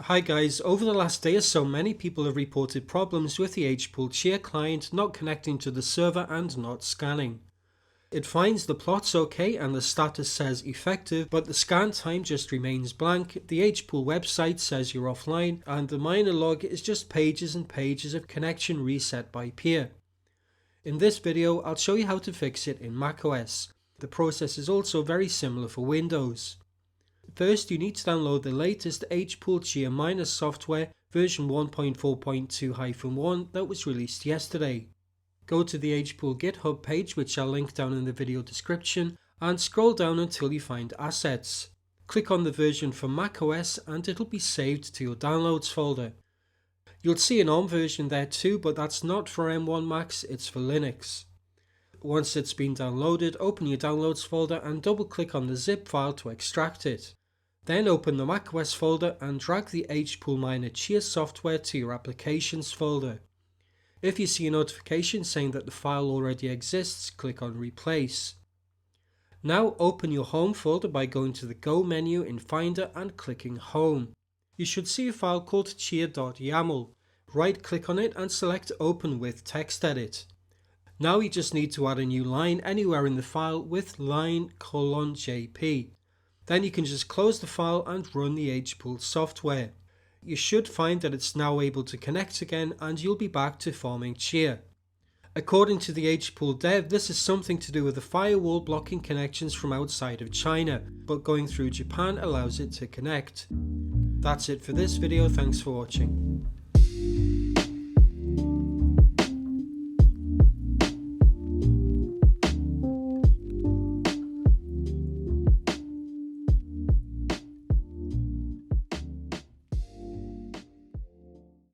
Hi guys, over the last day or so many people have reported problems with the Hpool Chia client not connecting to the server and not scanning. It finds the plots okay and the status says effective, but the scan time just remains blank, the Hpool website says you're offline, and the miner log is just pages and pages of connection reset by peer. In this video I'll show you how to fix it in macOS. The process is also very similar for Windows. First, you need to download the latest Hpool Chia miner software version 1.4.2-1 that was released yesterday. Go to the Hpool GitHub page, which I'll link down in the video description, and scroll down until you find Assets. Click on the version for macOS and it'll be saved to your Downloads folder. You'll see an ARM version there too, but that's not for M1 Macs, it's for Linux. Once it's been downloaded, open your Downloads folder and double click on the zip file to extract it. Then open the macOS folder and drag the Hpool Miner Chia software to your Applications folder. If you see a notification saying that the file already exists, click on Replace. Now open your Home folder by going to the Go menu in Finder and clicking Home. You should see a file called chia.yaml. Right click on it and select Open with Text Edit. Now you just need to add a new line anywhere in the file with line::jp. Then you can just close the file and run the Hpool software. You should find that it's now able to connect again and you'll be back to farming Chia. According to the Hpool dev, this is something to do with the firewall blocking connections from outside of China, but going through Japan allows it to connect. That's it for this video, thanks for watching.